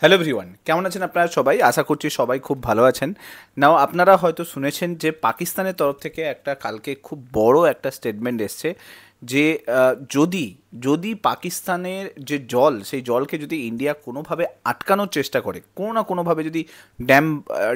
Hello everyone, কেমন আছেন আপনারা সবাই? আশা করছি সবাই খুব ভালো আছেন। নাও আপনারা হয়তো শুনেছেন যে পাকিস্তানের তরফ থেকে একটা কালকে খুব বড় একটা স্টেটমেন্ট এসছে যে যদি যদি পাকিস্তানের যে জল সেই জলকে যদি ইন্ডিয়া কোনোভাবে আটকানোর চেষ্টা করে, কোনো না কোনোভাবে যদি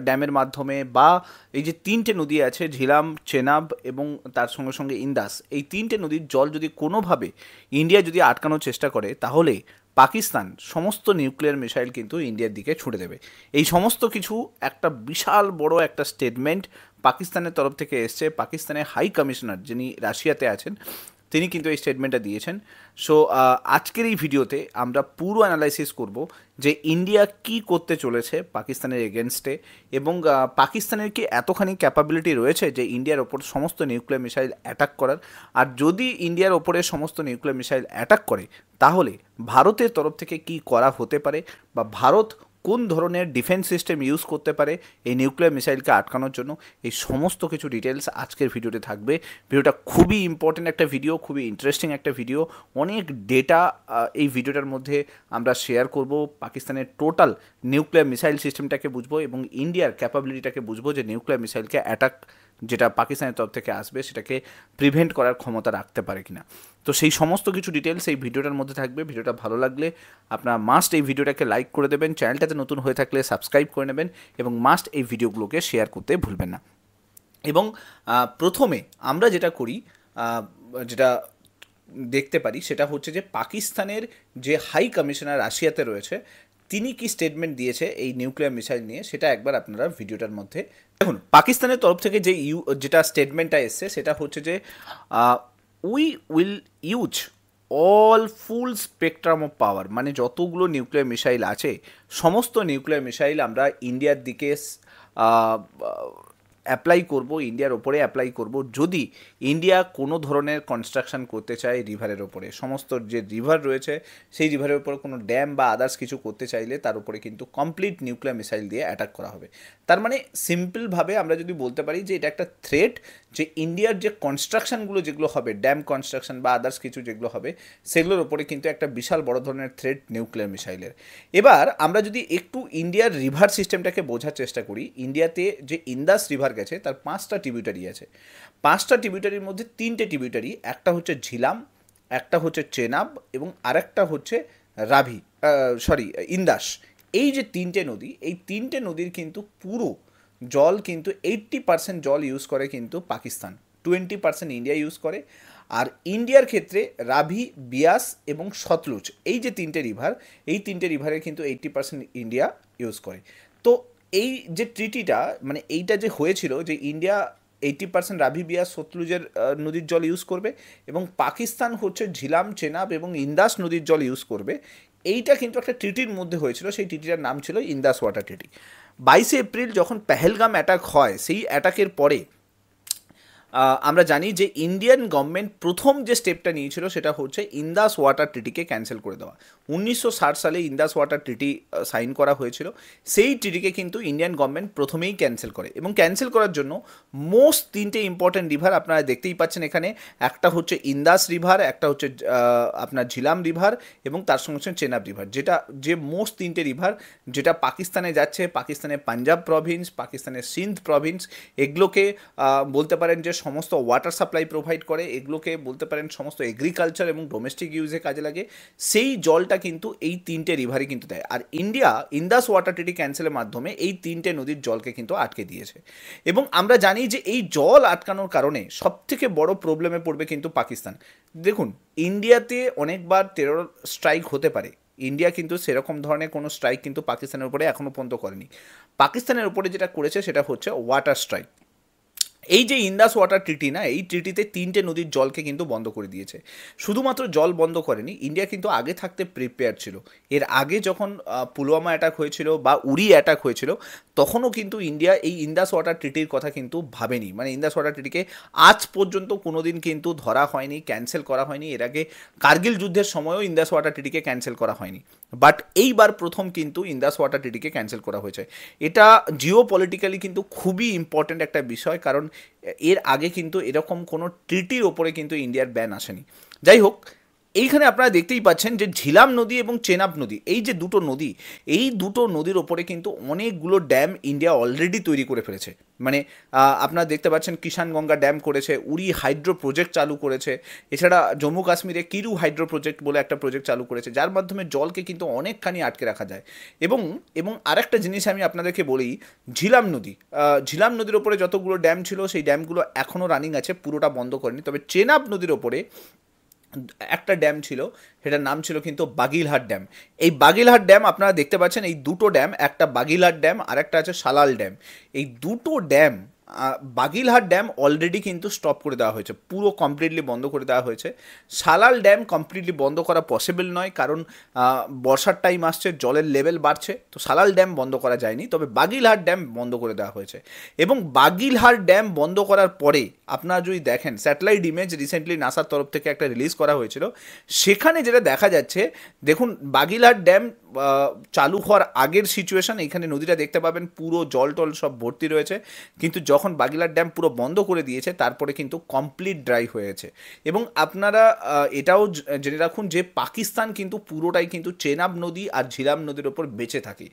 ড্যামের মাধ্যমে বা এই যে তিনটে নদী আছে ঝিলাম, চেনাব এবং তার সঙ্গে সঙ্গে ইন্দাস, এই তিনটে নদীর জল যদি কোনোভাবে ইন্ডিয়া যদি আটকানোর চেষ্টা করে, তাহলে পাকিস্তান সমস্ত নিউক্লিয়ার মিসাইল কিন্তু ইন্ডিয়ার দিকে ছুড়ে দেবে। এই সমস্ত কিছু একটা বিশাল বড় একটা স্টেটমেন্ট পাকিস্তানের তরফ থেকে এসছে। পাকিস্তানের হাই কমিশনার যিনি রাশিয়াতে আছেন, তিনি কিন্তু এই স্টেটমেন্টটা দিয়েছেন। সো আজকের এই ভিডিওতে আমরা পুরো অ্যানালাইসিস করব যে ইন্ডিয়া কি করতে চলেছে পাকিস্তানের এগেনস্টে, এবং পাকিস্তানের কি এতখানি ক্যাপাবিলিটি রয়েছে যে ইন্ডিয়ার ওপর সমস্ত নিউক্লিয়ার মিসাইল অ্যাটাক করার। আর যদি ইন্ডিয়ার ওপরে সমস্ত নিউক্লিয়ার মিসাইল অ্যাটাক করে, তাহলে ভারতের তরফ থেকে কি করা হতে পারে, বা ভারত কোন ধরনের ডিফেন্স সিস্টেম ইউজ করতে পারে এই নিউক্লিয়ার মিসাইলকে আটকানোর জন্য, এই সমস্ত কিছু ডিটেলস আজকের ভিডিওতে থাকবে। ভিডিওটা খুবই ইম্পর্টেন্ট একটা ভিডিও, খুবই ইন্টারেস্টিং একটা ভিডিও। অনেক ডেটা এই ভিডিওটার মধ্যে আমরা শেয়ার করব। পাকিস্তানের টোটাল নিউক্লিয়ার মিসাইল সিস্টেমটাকে বুঝবো এবং ইন্ডিয়ার ক্যাপাবিলিটিটাকে বুঝবো যে নিউক্লিয়ার মিসাইলকে অ্যাটাক যেটা পাকিস্তানের তরফ থেকে আসবে সেটাকে প্রিভেন্ট করার ক্ষমতা রাখতে পারে কিনা। তো সেই সমস্ত কিছু ডিটেলস এই ভিডিওটার মধ্যে থাকবে। ভিডিওটা ভালো লাগলে আপনারা মাস্ট এই ভিডিওটাকে লাইক করে দেবেন, চ্যানেলটাতে নতুন হয়ে থাকলে সাবস্ক্রাইব করে নেবেন, এবং মাস্ট এই ভিডিওগুলোকে শেয়ার করতে ভুলবেন না। এবং প্রথমে আমরা যেটা করি, যেটা দেখতে পারি, সেটা হচ্ছে যে পাকিস্তানের যে হাই কমিশনার রাশিয়াতে রয়েছে, তিনি কি স্টেটমেন্ট দিয়েছে এই নিউক্লিয়ার মিসাইল নিয়ে, সেটা একবার আপনারা ভিডিওটার মধ্যে দেখুন। পাকিস্তানের তরফ থেকে যে যেটা স্টেটমেন্টটা এসছে সেটা হচ্ছে যে we will use all full spectrum of power, মানে যতগুলো নিউক্লিয়ার মিসাইল আছে সমস্ত নিউক্লিয়ার মিসাইল আমরা ইন্ডিয়ার দিকে অ্যাপ্লাই করব, ইন্ডিয়ার ওপরে অ্যাপ্লাই করব যদি ইন্ডিয়া কোনো ধরনের কনস্ট্রাকশন করতে চায় রিভারের ওপরে। সমস্ত যে রিভার রয়েছে সেই রিভারের উপরে কোনো ড্যাম বা আদার্স কিছু করতে চাইলে তার উপরে কিন্তু কমপ্লিট নিউক্লিয়ার মিসাইল দিয়ে অ্যাটাক করা হবে। তার মানে সিম্পলভাবে আমরা যদি বলতে পারি যে এটা একটা থ্রেট, যে ইন্ডিয়ার যে কনস্ট্রাকশনগুলো যেগুলো হবে, ড্যাম কনস্ট্রাকশন বা আদার্স কিছু যেগুলো হবে, সেগুলোর ওপরে কিন্তু একটা বিশাল বড় ধরনের থ্রেট নিউক্লিয়ার মিসাইলের। এবার আমরা যদি একটু ইন্ডিয়ার রিভার সিস্টেমটাকে বোঝার চেষ্টা করি, ইন্ডিয়াতে যে ইন্দাস রিভার গেছে তার 5টা ট্রিবিউটারি আছে। 5টা ট্রিবিউটারির মধ্যে 3টে ট্রিবিউটারি, একটা হচ্ছে ঝিলাম, একটা হচ্ছে চেনাব এবং আরেকটা হচ্ছে রাভি, ইন্দাস। এই যে 3টে নদী, এই 3টে নদীর কিন্তু পুরো জল কিন্তু 80% জল ইউজ করে কিন্তু পাকিস্তান, 20% ইন্ডিয়া ইউজ করে। আর ইন্ডিয়ার ক্ষেত্রে রাভি, বিয়াস এবং সতলুজ, এই যে 3টে রিভার, এই 3টে রিভারের কিন্তু 80% ইন্ডিয়া ইউজ করে। তো এই যে ট্রিটিটা, মানে এইটা যে হয়েছিল যে ইন্ডিয়া 80% রাভি, বিয়াস, সতলুজের নদীর জল ইউজ করবে এবং পাকিস্তান হচ্ছে ঝিলাম, চেনাব এবং ইন্দাস নদীর জল ইউজ করবে, এইটা কিন্তু একটা ট্রিটির মধ্যে হয়েছিল। সেই ট্রিটিটার নাম ছিল ইন্দাস ওয়াটার ট্রিটি। 22 এপ্রিল যখন পেহেলগাম অ্যাটাক হয়, সেই অ্যাটাকের পরে আমরা জানি যে ইন্ডিয়ান গভর্নমেন্ট প্রথম যে স্টেপটা নিয়েছিল সেটা হচ্ছে ইন্দাস ওয়াটার ট্রিটিকে ক্যান্সেল করে দেওয়া। 1960 সালে ইন্দাস ওয়াটার ট্রিটি সাইন করা হয়েছিল। সেই ট্রিটিকে কিন্তু ইন্ডিয়ান গভর্নমেন্ট প্রথমেই ক্যান্সেল করে, এবং ক্যান্সেল করার জন্য মোস্ট 3টে ইম্পর্টেন্ট রিভার আপনারা দেখতেই পাচ্ছেন এখানে। একটা হচ্ছে ইন্দাস রিভার, একটা হচ্ছে আপনার ঝিলাম রিভার এবং তার সঙ্গে সঙ্গে চেনাব রিভার, যেটা যে মোস্ট 3টে রিভার যেটা পাকিস্তানে যাচ্ছে। পাকিস্তানের পাঞ্জাব প্রভিন্স, পাকিস্তানের সিন্ধ প্রভিন্স, এগুলোকে বলতে পারেন যে সমস্ত ওয়াটার সাপ্লাই প্রোভাইড করে, এগুলোকে বলতে পারেন সমস্ত এগ্রিকালচার এবং ডোমেস্টিক ইউজে কাজে লাগে। সেই জলটা কিন্তু এই 3টে রিভারই কিন্তু দেয়। আর ইন্ডিয়া ইন্দাস ওয়াটার ট্রিটি ক্যান্সেলের মাধ্যমে এই 3টে নদীর জলকে কিন্তু আটকে দিয়েছে। এবং আমরা জানি যে এই জল আটকানোর কারণে সবথেকে বড় প্রবলেমে পড়বে কিন্তু পাকিস্তান। দেখুন, ইন্ডিয়াতে অনেকবার টেরর স্ট্রাইক হতে পারে, ইন্ডিয়া কিন্তু সেরকম ধরনের কোনো স্ট্রাইক কিন্তু পাকিস্তানের উপরে এখনও পর্যন্ত করেনি। পাকিস্তানের উপরে যেটা করেছে সেটা হচ্ছে ওয়াটার স্ট্রাইক। এই যে ইন্দাস ওয়াটার ট্রিটি না, এই ট্রিটিতে 3টে নদীর জলকে কিন্তু বন্ধ করে দিয়েছে। শুধুমাত্র জল বন্ধ করেনি, ইন্ডিয়া কিন্তু আগে থাকতে প্রিপেয়ার ছিল। এর আগে যখন পুলওয়ামা অ্যাটাক হয়েছিল বা উরি অ্যাটাক হয়েছিল, তখনও কিন্তু ইন্ডিয়া এই ইন্দাস ওয়াটার ট্রিটির কথা কিন্তু ভাবেনি। মানে ইন্দাস ওয়াটার ট্রিটিকে আজ পর্যন্ত কোনো দিন কিন্তু ধরা হয়নি, ক্যান্সেল করা হয়নি। এর আগে কার্গিল যুদ্ধের সময়ও ইন্দাস ওয়াটার ট্রিটিকে ক্যান্সেল করা হয়নি, বাট এইবার প্রথম কিন্তু ইন্দাস ওয়াটার ট্রিটিকে ক্যান্সেল করা হয়েছে। এটা জিও পলিটিক্যালি কিন্তু খুবই ইম্পর্ট্যান্ট একটা বিষয়, কারণ এর আগে কিন্তু এরকম কোনো ট্রিটির ওপরে কিন্তু ইন্ডিয়ার ব্যান আসেনি। যাই হোক, এইখানে আপনারা দেখতেই পাচ্ছেন যে ঝিলাম নদী এবং চেনাব নদী, এই যে দুটো নদী, এই দুটো নদীর ওপরে কিন্তু অনেকগুলো ড্যাম ইন্ডিয়া অলরেডি তৈরি করে ফেলেছে। মানে আপনারা দেখতে পাচ্ছেন কিষানগঙ্গা ড্যাম করেছে, উড়ি হাইড্রো প্রজেক্ট চালু করেছে, এছাড়া জম্মু কাশ্মীরে কিরু হাইড্রো প্রজেক্ট বলে একটা প্রজেক্ট চালু করেছে, যার মাধ্যমে জলকে কিন্তু অনেকখানি আটকে রাখা যায়। এবং এবং আরেকটা জিনিস আমি আপনাদেরকে বলি, ঝিলাম নদী, ঝিলাম নদীর ওপরে যতগুলো ড্যাম ছিল সেই ড্যামগুলো এখনও রানিং আছে, পুরোটা বন্ধ করেনি। তবে চেনাব নদীর ওপরে একটা ড্যাম ছিল, সেটার নাম ছিল কিন্তু বাগিলহাট ড্যাম। এই বাগিলহাট ড্যাম আপনারা দেখতে পাচ্ছেন, এই দুটো ড্যাম, একটা বাগিলহাট ড্যাম আর একটা আছে সালাল ড্যাম। এই দুটো ড্যাম, বাগিলহাট ড্যাম অলরেডি কিন্তু স্টপ করে দেওয়া হয়েছে, পুরো কমপ্লিটলি বন্ধ করে দেওয়া হয়েছে। সালাল ড্যাম কমপ্লিটলি বন্ধ করা পসিবল নয়, কারণ বর্ষার টাইম আসছে, জলের লেভেল বাড়ছে, তো সালাল ড্যাম বন্ধ করা যায়নি। তবে বাগিলহাট ড্যাম বন্ধ করে দেওয়া হয়েছে। এবং বাগিলহাট ড্যাম বন্ধ করার পরে আপনারা যদি দেখেন, স্যাটেলাইট ইমেজ রিসেন্টলি নাসার তরফ থেকে একটা রিলিজ করা হয়েছিল, সেখানে যেটা দেখা যাচ্ছে, দেখুন বাগিলহাট ড্যাম চালু হওয়ার আগের সিচুয়েশন, এখানে নদীটা দেখতে পাবেন পুরো জল টল সব ভর্তি রয়েছে, কিন্তু যখন বাগিলহাট ড্যাম পুরো বন্ধ করে দিয়েছে তারপরে কিন্তু কমপ্লিট ড্রাই হয়েছে। এবং আপনারা এটাও জেনে রাখুন যে পাকিস্তান কিন্তু পুরোটাই কিন্তু চেনাব নদী আর ঝিলাম নদীর ওপর বেঁচে থাকে।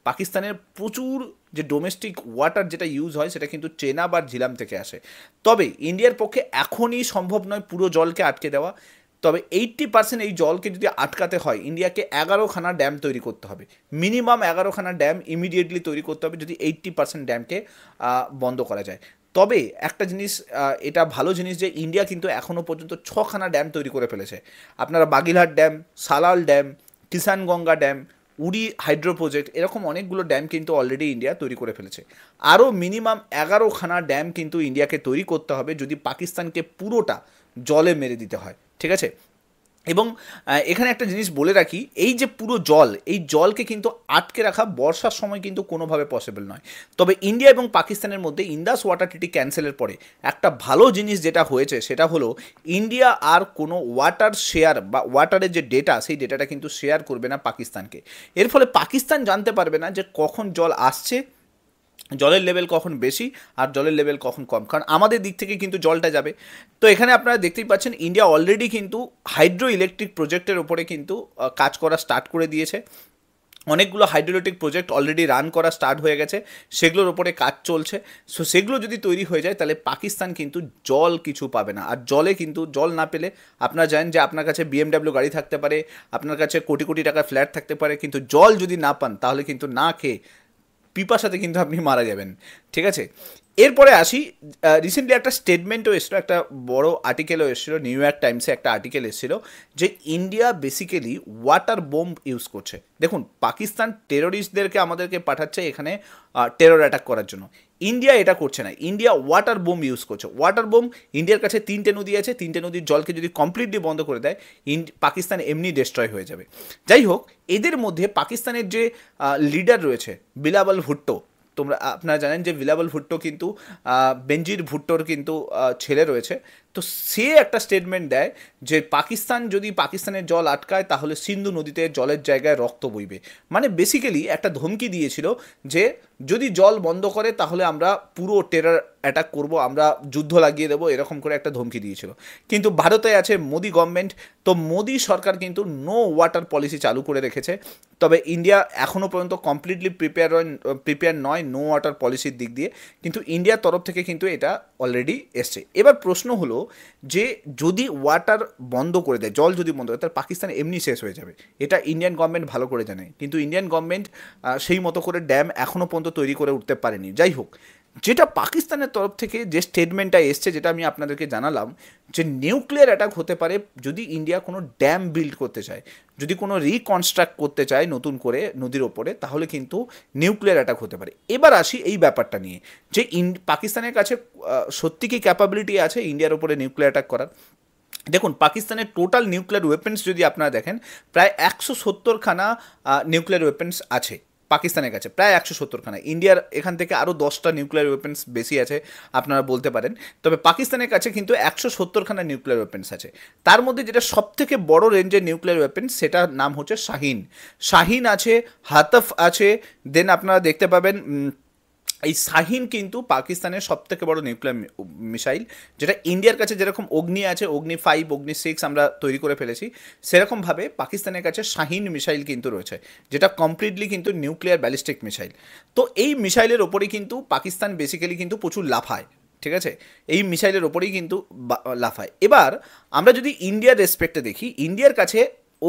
পাকিস্তানের প্রচুর যে ডোমেস্টিক ওয়াটার যেটা ইউজ হয় সেটা কিন্তু চেনাব আর ঝিলাম থেকে আসে। তবে ইন্ডিয়ার পক্ষে এখনই সম্ভব নয় পুরো জলকে আটকে দেওয়া। তবে 80% এই জলকে যদি আটকাতে হয়, ইন্ডিয়াকে 11খানা ড্যাম তৈরি করতে হবে, মিনিমাম 11খানা ড্যাম ইমিডিয়েটলি তৈরি করতে হবে যদি 80% ড্যামকে বন্ধ করা যায়। তবে একটা জিনিস, এটা ভালো জিনিস যে ইন্ডিয়া কিন্তু এখনও পর্যন্ত 6খানা ড্যাম তৈরি করে ফেলেছে। আপনারা বাগিলহাট ড্যাম, সালাল ড্যাম, কিষানগঙ্গা ড্যাম, উড়ি হাইড্রো প্রজেক্ট, এরকম অনেকগুলো ড্যাম কিন্তু অলরেডি ইন্ডিয়া তৈরি করে ফেলেছে। আরও মিনিমাম 11খানা ড্যাম কিন্তু ইন্ডিয়াকে তৈরি করতে হবে যদি পাকিস্তানকে পুরোটা জলে মেরে দিতে হয়, ঠিক আছে। এবং এখানে একটা জিনিস বলে রাখি, এই যে পুরো জল, এই জলকে কিন্তু আটকে রাখা বর্ষার সময় কিন্তু কোনোভাবে পসিবল নয়। তবে ইন্ডিয়া এবং পাকিস্তানের মধ্যে ইন্দাস ওয়াটার ট্রিটি ক্যান্সেলের পরে একটা ভালো জিনিস যেটা হয়েছে সেটা হলো, ইন্ডিয়া আর কোনো ওয়াটার শেয়ার বা ওয়াটারের যে ডেটা, সেই ডেটাটা কিন্তু শেয়ার করবে না পাকিস্তানকে। এর ফলে পাকিস্তান জানতে পারবে না যে কখন জল আসছে, জলের লেভেল কখন বেশি আর জলের লেভেল কখন কম, কারণ আমাদের দিক থেকে কিন্তু জলটা যাবে। তো এখানে আপনারা দেখতেই পাচ্ছেন ইন্ডিয়া অলরেডি কিন্তু হাইড্রো ইলেকট্রিক প্রজেক্টের ওপরে কিন্তু কাজ করা স্টার্ট করে দিয়েছে। অনেকগুলো hydro electric project already run করা স্টার্ট হয়ে গেছে, সেগুলোর ওপরে কাজ চলছে। সো সেগুলো যদি তৈরি হয়ে যায় তাহলে পাকিস্তান কিন্তু জল কিছু পাবে না। আর জলে কিন্তু জল না পেলে, আপনারা জানেন যে আপনার কাছে BMW গাড়ি থাকতে পারে, আপনার কাছে কোটি কোটি টাকার ফ্ল্যাট থাকতে পারে, কিন্তু জল যদি না পান তাহলে কিন্তু না খেয়ে পিপাসাতে কিন্তু আপনি মারা যাবেন, ঠিক আছে। এরপরে আসি, রিসেন্টলি একটা স্টেটমেন্টও এসেছিলো, একটা বড় আর্টিকেলও এসেছিলো, নিউ ইয়র্ক টাইমসে একটা আর্টিকেল এসেছিলো যে India basically water bomb use করছে। দেখুন, পাকিস্তান টেরোরিস্টদেরকে আমাদেরকে পাঠাচ্ছে এখানে টেরর অ্যাটাক করার জন্য, ইন্ডিয়া এটা করছে না, ইন্ডিয়া ওয়াটার বোম ইউজ করছে। ওয়াটার বোম, ইন্ডিয়ার কাছে 3টে নদী আছে, 3টে নদীর জলকে যদি কমপ্লিটলি বন্ধ করে দেয়, পাকিস্তান এমনি ডিস্ট্রয় হয়ে যাবে। যাই হোক, এদের মধ্যে পাকিস্তানের যে লিডার রয়েছে বিলাওয়াল ভুট্টো, আপনারা জানেন যে বিলাওয়াল ভুট্টো কিন্তু বেনজির ভুট্টোর কিন্তু ছেলে রয়েছে। তো সে একটা স্টেটমেন্ট দেয় যে পাকিস্তানের জল আটকায় তাহলে সিন্ধু নদীতে জলের জায়গায় রক্ত বইবে। মানে বেসিক্যালি একটা ধমকি দিয়েছিল যে যদি জল বন্ধ করে তাহলে আমরা পুরো টেরর অ্যাটাক করব, আমরা যুদ্ধ লাগিয়ে দেবো, এরকম করে একটা ধমকি দিয়েছিল। কিন্তু ভারতে আছে মোদি গভর্নমেন্ট, তো মোদি সরকার কিন্তু নো ওয়াটার পলিসি চালু করে রেখেছে। তবে ইন্ডিয়া এখনও পর্যন্ত কমপ্লিটলি প্রিপেয়ার নয় নো ওয়াটার পলিসির দিক দিয়ে, কিন্তু ইন্ডিয়ার তরফ থেকে কিন্তু এটা অলরেডি এসছে। এবার প্রশ্ন হলো যে যদি ওয়াটার বন্ধ করে দেয়, জল যদি বন্ধ করে, তাহলে পাকিস্তান এমনি শেষ হয়ে যাবে, এটা ইন্ডিয়ান গভর্নমেন্ট ভালো করে জানে। কিন্তু ইন্ডিয়ান গভর্নমেন্ট সেই মতো করে ড্যাম এখনও পর্যন্ত তৈরি করে উঠতে পারেনি। যাই হোক, যেটা পাকিস্তানের তরফ থেকে যে স্টেটমেন্টটা এসছে, যেটা আমি আপনাদেরকে জানালাম, যে নিউক্লিয়ার অ্যাটাক হতে পারে যদি ইন্ডিয়া কোনো ড্যাম বিল্ড করতে চায়, যদি কোনো রিকনস্ট্রাক্ট করতে চায় নতুন করে নদীর ওপরে, তাহলে কিন্তু নিউক্লিয়ার অ্যাটাক হতে পারে। এবার আসি এই ব্যাপারটা নিয়ে যে পাকিস্তানের কাছে সত্যি কি ক্যাপাবিলিটি আছে ইন্ডিয়ার ওপরে নিউক্লিয়ার অ্যাটাক করার। দেখুন, পাকিস্তানের টোটাল নিউক্লিয়ার ওয়েপেন্স যদি আপনারা দেখেন, প্রায় 170খানা নিউক্লিয়ার ওয়েপেন্স আছে পাকিস্তানের কাছে, প্রায় 170খানা। ইন্ডিয়ার এখান থেকে আরও 10টা নিউক্লিয়ার ওয়েপেন্স বেশি আছে আপনারা বলতে পারেন। তবে পাকিস্তানের কাছে কিন্তু 170খানা নিউক্লিয়ার ওয়েপেন্স আছে। তার মধ্যে যেটা সবথেকে বড় রেঞ্জের নিউক্লিয়ার ওয়েপেন্স, সেটার নাম হচ্ছে শাহিন আছে, হাতফ আছে, দেন আপনারা দেখতে পাবেন এই শাহিন কিন্তু পাকিস্তানের সবথেকে বড় নিউক্লিয়ার মিসাইল, যেটা ইন্ডিয়ার কাছে যেরকম অগ্নি আছে, অগ্নি 5, অগ্নি 6 আমরা তৈরি করে ফেলেছি, সেরকমভাবে পাকিস্তানের কাছে শাহিন মিসাইল কিন্তু রয়েছে, যেটা কমপ্লিটলি কিন্তু নিউক্লিয়ার ব্যালিস্টিক মিসাইল। তো এই মিসাইলের ওপরেই কিন্তু পাকিস্তান বেসিক্যালি কিন্তু প্রচুর লাফায়, ঠিক আছে, এই মিসাইলের ওপরেই কিন্তু লাফায়। এবার আমরা যদি ইন্ডিয়ার রেসপেক্টে দেখি, ইন্ডিয়ার কাছে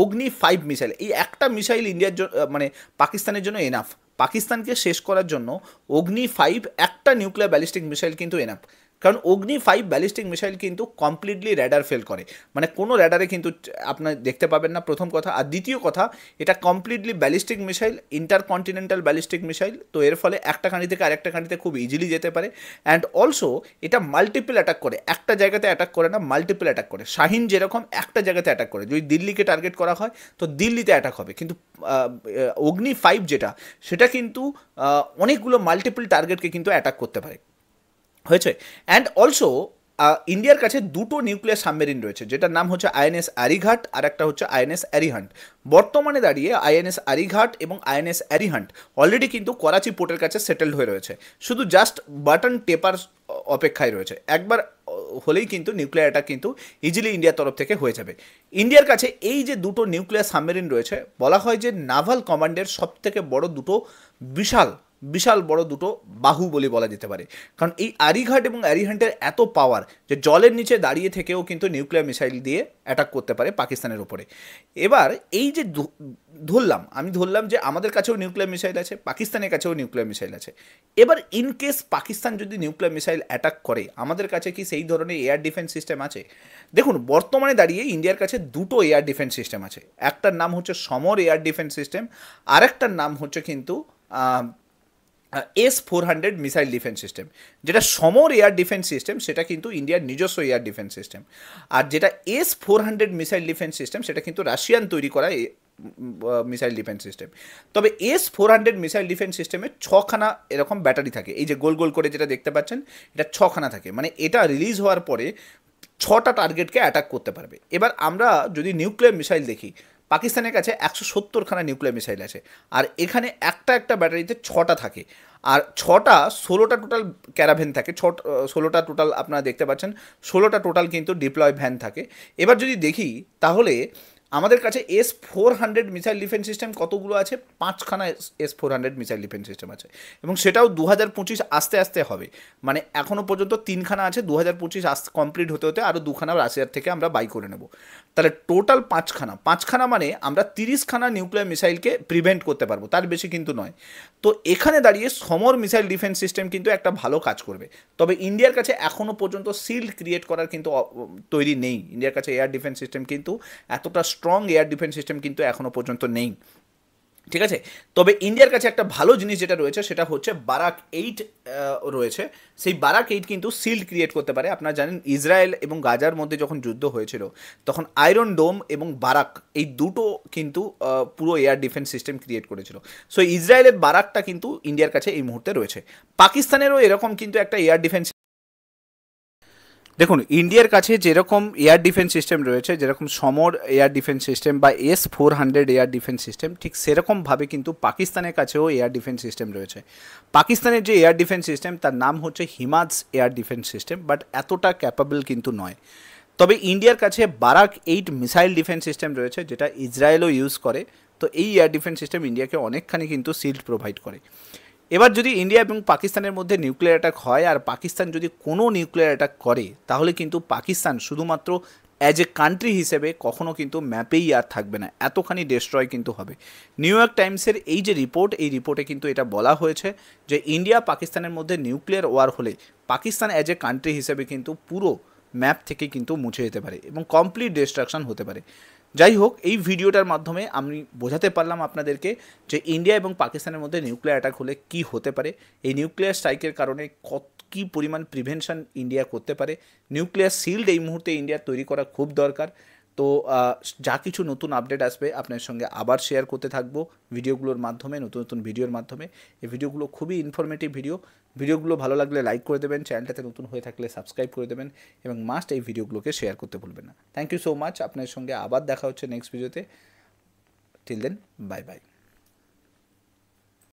অগ্নি 5 মিসাইল, এই একটা মিসাইল ইন্ডিয়ার মানে পাকিস্তানের জন্য এনাফ। পাকিস্তানকে শেষ করার জন্য অগ্নি 5 একটা নিউক্লিয়ার ব্যালিস্টিক মিসাইল কিন্তু এনাফ। কারণ অগ্নি 5 ব্যালিস্টিক মিসাইল কিন্তু কমপ্লিটলি র্যাডার ফেল করে, মানে কোনো র্যাডারে কিন্তু আপনার দেখতে পাবেন না, প্রথম কথা। আর দ্বিতীয় কথা, এটা completely ballistic missile, intercontinental ballistic missile, তো এর ফলে একটা কাঁটি থেকে আরেকটা কাঁটিতে খুব ইজিলি যেতে পারে। অ্যান্ড অলসো এটা মাল্টিপল অ্যাটাক করে, একটা জায়গাতে অ্যাটাক করে না, মাল্টিপল অ্যাটাক করে। শাহিন যেরকম একটা জায়গাতে অ্যাটাক করে, যদি দিল্লিকে টার্গেট করা হয় তো দিল্লিতে অ্যাটাক হবে, কিন্তু অগ্নি 5 যেটা, সেটা কিন্তু অনেকগুলো মাল্টিপল টার্গেটকে কিন্তু অ্যাটাক করতে পারে, হয়েছে। অ্যান্ড অলসো ইন্ডিয়ার কাছে দুটো নিউক্লিয়ার সাবমেরিন রয়েছে, যেটার নাম হচ্ছে আইএনএস আরিঘাট আর একটা হচ্ছে আইএনএস অ্যারিহান্ট। বর্তমানে দাঁড়িয়ে আইএনএস আরিঘাট এবং আইএনএস অ্যারিহান্ট অলরেডি কিন্তু করাচি পোর্টের কাছে সেটেলড হয়ে রয়েছে, শুধু জাস্ট বাটন টেপার অপেক্ষায় রয়েছে। একবার হলেই কিন্তু নিউক্লিয়ার অ্যাটাক কিন্তু ইজিলি ইন্ডিয়ার তরফ থেকে হয়ে যাবে। ইন্ডিয়ার কাছে এই যে দুটো নিউক্লিয়ার সাবমেরিন রয়েছে, বলা হয় যে নাভাল কমান্ডের সবথেকে বড় দুটো বিশাল বিশাল বড় দুটো বাহু বলে বলা যেতে পারে। কারণ এই আরিঘাট এবং অ্যারিহান্টের এত পাওয়ার যে জলের নিচে দাঁড়িয়ে থেকেও কিন্তু নিউক্লিয়ার মিসাইল দিয়ে অ্যাটাক করতে পারে পাকিস্তানের উপরে। এবার এই যে আমি ধরলাম যে আমাদের কাছেও নিউক্লিয়ার মিসাইল আছে, পাকিস্তানের কাছেও নিউক্লিয়ার মিসাইল আছে। এবার ইন কেস পাকিস্তান যদি নিউক্লিয়ার মিসাইল অ্যাটাক করে, আমাদের কাছে কি সেই ধরনের এয়ার ডিফেন্স সিস্টেম আছে? দেখুন, বর্তমানে দাঁড়িয়ে ইন্ডিয়ার কাছে দুটো এয়ার ডিফেন্স সিস্টেম আছে। একটার নাম হচ্ছে সমর এয়ার ডিফেন্স সিস্টেম, আর একটার নাম হচ্ছে কিন্তু S-400 মিসাইল ডিফেন্স সিস্টেম। যেটা সমর এয়ার ডিফেন্স সিস্টেম সেটা কিন্তু ইন্ডিয়ার নিজস্ব এয়ার ডিফেন্স সিস্টেম, আর যেটা S-400 মিসাইল ডিফেন্স সিস্টেম সেটা কিন্তু রাশিয়ান তৈরি করা মিসাইল ডিফেন্স সিস্টেম। তবে S-400 মিসাইল ডিফেন্স সিস্টেমে 6খানা এরকম ব্যাটারি থাকে, এই যে গোল গোল করে যেটা দেখতে পাচ্ছেন, এটা 6খানা থাকে, মানে এটা রিলিজ হওয়ার পরে 6টা টার্গেটকে অ্যাটাক করতে পারবে। এবার আমরা যদি নিউক্লিয়ার মিসাইল দেখি, পাকিস্তানের কাছে 170খানা নিউক্লিয়ার মিসাইল আছে, আর এখানে একটা একটা ব্যাটারিতে 6টা থাকে, আর 16টা টোটাল ক্যারাভ্যান থাকে, 16টা টোটাল আপনারা দেখতে পাচ্ছেন, 16টা টোটাল কিন্তু ডিপ্লয় ভ্যান থাকে। এবার যদি দেখি তাহলে আমাদের কাছে S-400 মিসাইল ডিফেন্স সিস্টেম কতগুলো আছে? 5খানা S-400 মিসাইল ডিফেন্স সিস্টেম আছে, এবং সেটাও 2025 আস্তে আস্তে হবে, মানে এখনও পর্যন্ত 3খানা আছে, 2025 কমপ্লিট হতে হতে আরও 2খানা রাশিয়ার থেকে আমরা বাই করে নেব। তাহলে টোটাল 5খানা মানে আমরা 30খানা নিউক্লিয়ার মিসাইলকে প্রিভেন্ট করতে পারবো, তার বেশি কিন্তু নয়। তো এখানে দাঁড়িয়ে সমর মিসাইল ডিফেন্স সিস্টেম কিন্তু একটা ভালো কাজ করবে। তবে ইন্ডিয়ার কাছে এখনও পর্যন্ত শিল্ড ক্রিয়েট করার কিন্তু তৈরি নেই। ইন্ডিয়ার কাছে এয়ার ডিফেন্স সিস্টেম কিন্তু এতটা স্ট্রং এয়ার ডিফেন্স সিস্টেম কিন্তু এখনও পর্যন্ত নেই, ঠিক আছে। তবে ইন্ডিয়ার কাছে একটা ভালো জিনিস যেটা রয়েছে সেটা হচ্ছে বারাক 8 রয়েছে। সেই বারাক 8 কিন্তু শিল্ড ক্রিয়েট করতে পারে। আপনারা জানেন ইসরায়েল এবং গাজার মধ্যে যখন যুদ্ধ হয়েছিল, তখন আয়রন ডোম এবং বারাক এই দুটো কিন্তু পুরো এয়ার ডিফেন্স সিস্টেম ক্রিয়েট করেছিল। সো ইসরায়েলের বারাকটা কিন্তু ইন্ডিয়ার কাছে এই মুহূর্তে রয়েছে। পাকিস্তানেরও এরকম কিন্তু একটা এয়ার ডিফেন্স, দেখুন ইন্ডিয়ার কাছে যেরকম এয়ার ডিফেন্স সিস্টেম রয়েছে, যেরকম সমর এয়ার ডিফেন্স সিস্টেম বা S-400 এয়ার ডিফেন্স সিস্টেম, ঠিক সেরকমভাবে কিন্তু পাকিস্তানের কাছেও এয়ার ডিফেন্স সিস্টেম রয়েছে। পাকিস্তানের যে এয়ার ডিফেন্স সিস্টেম তার নাম হচ্ছে হিমাজ এয়ার ডিফেন্স সিস্টেম, বাট এতটা ক্যাপাবল কিন্তু নয়। তবে ইন্ডিয়ার কাছে বারাক 8 মিসাইল ডিফেন্স সিস্টেম রয়েছে, যেটা ইসরায়েলও ইউজ করে। তো এই এয়ার ডিফেন্স সিস্টেম ইন্ডিয়াকে অনেকখানি কিন্তু শিল্ড প্রোভাইড করে। এবার যদি ইন্ডিয়া এবং পাকিস্তানের মধ্যে নিউক্লিয়ার অ্যাটাক হয়, আর পাকিস্তান যদি কোনো নিউক্লিয়ার অ্যাটাক করে, তাহলে কিন্তু পাকিস্তান শুধুমাত্র অ্যাজ এ কান্ট্রি হিসেবে কখনও কিন্তু ম্যাপেই আর থাকবে না, এতখানি ডেস্ট্রয় কিন্তু হবে। নিউ ইয়র্ক টাইমসের এই যে রিপোর্ট, এই রিপোর্টে কিন্তু এটা বলা হয়েছে যে ইন্ডিয়া পাকিস্তানের মধ্যে নিউক্লিয়ার ওয়ার হলে পাকিস্তান অ্যাজ এ কান্ট্রি হিসেবে কিন্তু পুরো ম্যাপ থেকে কিন্তু মুছে যেতে পারে এবং কমপ্লিট ডিস্ট্রাকশন হতে পারে। যাই হোক, এই ভিডিওটার মাধ্যমে আমি বোঝাতে পারলাম আপনাদেরকে যে ইন্ডিয়া এবং পাকিস্তানের মধ্যে নিউক্লিয়ার অ্যাটাক হলে কি হতে পারে, এই নিউক্লিয়ার স্ট্রাইকের কারণে কী পরিমাণ প্রিভেনশন ইন্ডিয়া করতে পারে। নিউক্লিয়ার শিল্ড এই মুহূর্তে ইন্ডিয়ার তৈরি করা খুব দরকার। তো যা কিছু নতুন আপডেট আসবে আপনার সঙ্গে আবার শেয়ার করতে থাকবো ভিডিওগুলোর মাধ্যমে, নতুন নতুন ভিডিওর মাধ্যমে। এই ভিডিওগুলো খুবই ইনফরমেটিভ ভিডিওগুলো ভালো লাগলে লাইক করে দেবেন, চ্যানেলটাতে নতুন হয়ে থাকলে সাবস্ক্রাইব করে দেবেন, এবং মাস্ট এই ভিডিওগুলোকে শেয়ার করতে ভুলবেন না। Thank you so much. আপনার সঙ্গে আবার দেখা হচ্ছে নেক্সট ভিডিওতে। Till then, bye by.